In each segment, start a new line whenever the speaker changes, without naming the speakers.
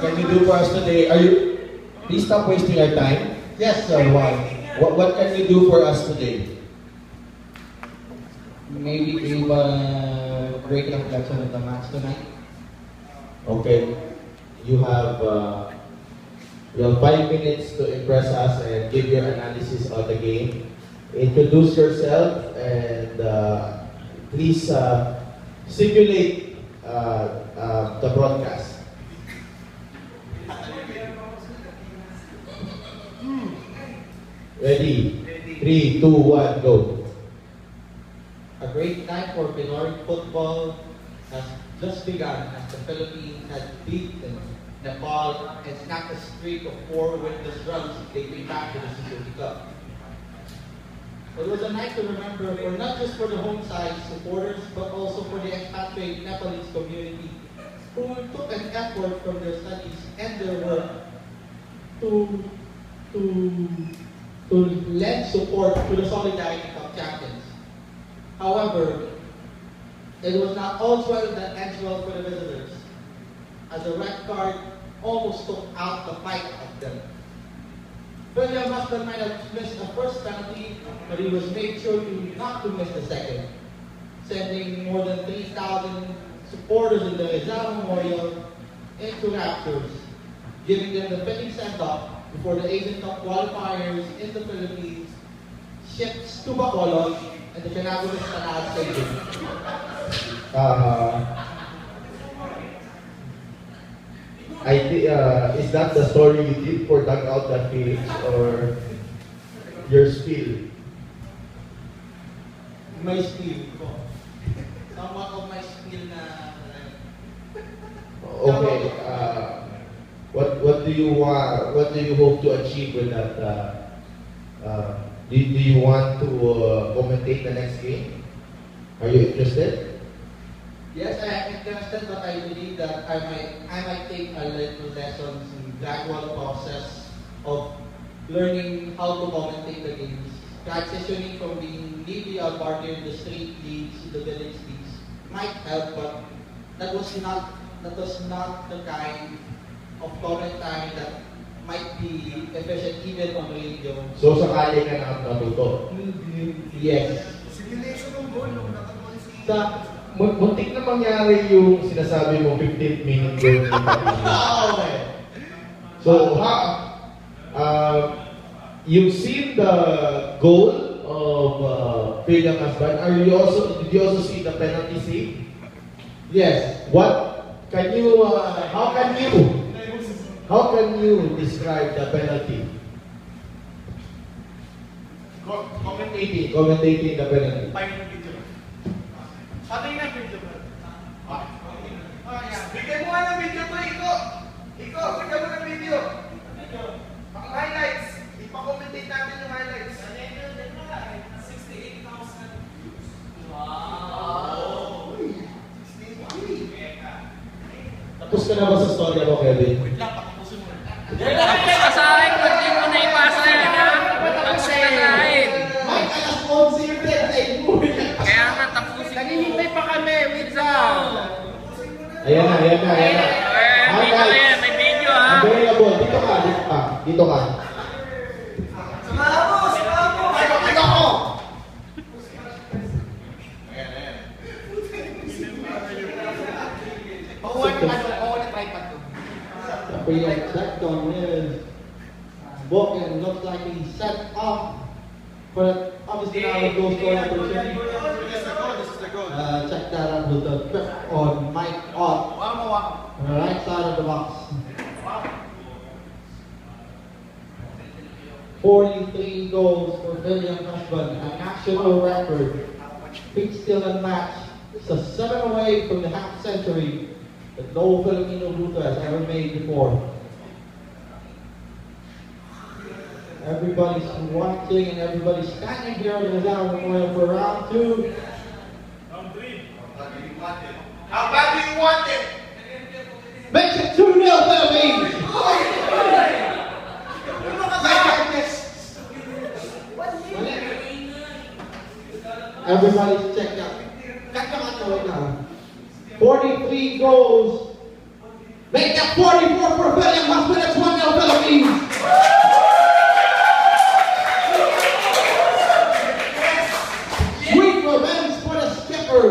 can you do for us today? Please stop wasting our time.
Yes, sir. Why?
What can you do for us today?
Maybe give a great reflection of the match tonight.
Okay. You have 5 minutes to impress us and give your analysis of the game. Introduce yourself and please simulate the broadcast. Ready? 3, 2, 1, go.
A great night for Pinoy football has just begun as the Philippines has beaten Nepal and snapped a streak of 4 winless runs dating back to the Suzuki Cup. It was a night to remember for not just for the home side supporters but also for the expatriate Nepalese community who took an effort from their studies and their work to lend support to the Solidarity Cup champions. However, it was not all well that ends well for the visitors, as a red card almost took out the fight of them. William Husband might have missed the first penalty, but he was made sure not to miss the second, sending more than 3,000 supporters in the Rizal Memorial into raptures, giving them the fitting send-off before the Asian Cup qualifiers in the Philippines ships to Bacolod and the Canaguas Canal Stadium.
Is that the story you did for Dug Out That Feelings or your spiel?
My spiel ko. Somewhat of my spiel na...
Okay. What do you want? What do you hope to achieve with that? Do you want to commentate the next game? Are you interested?
Yes, I am interested, but I believe that I might take a little lessons in gradual process of learning how to commentate the games. Transitioning from being maybe a partner in the street leagues to the village leagues might help, but that was not the kind of commentary that might be efficient even on radio.
So sakali ka na natuto?
Yes.
Simulation ng goal nung nakatuloy
Muntik na mangyari yung sinasabi mo 15th minute goal. So, you've seen the goal of William Husband. Did you also see the penalty save?
Yes.
How can you describe the penalty? Commentating the penalty.
Pati nga video ba? Bigyan mo nga ng video to, Iko! Iko, bigyan mo ng video! Ang highlights! Ipa-commentate natin yung highlights. 68,000 views. Wow! 68,000.
Tapos ka na ba sa story mo, Kevin?
Wait lang, patapusin mo.
Tapos ka sa akin, ba't di mo na ipasa yan, ha? Tapos ka sa akin.
Mike, alas 11 yung birthday mo.
Kaya nga, tapusin mo.
Naghihintay pa kami, wait lang.
Ayan na.
Video na yan, may video, ha?
Available. Dito ka.
Samahan mo! Samahan mo!
Ito ako! Oo, na-tripod ko. Brilliant check on his book and looks like he's set up. But obviously now it goes to opportunity.
This is the goal.
Check that out with the trip on Mike Ott. On the right side of the box. 43 goals for William Husband, an national record. Beat still unmatched. It's a 7 away from the half century that no Filipino Bruto has ever made before. Everybody's watching and everybody's standing here in the Rizal Memorial for round 2.
Round 3. How bad do you want it?
Makes it 2-0 Philippines! Everybody's checked out. Cut right now. 43 goals. Make that 44 for William Husband. It's 1-0 Philippines. Sweet revenge for the skipper.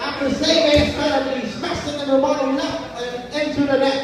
After saving his penalty, smashed it in the bottom left and into the net.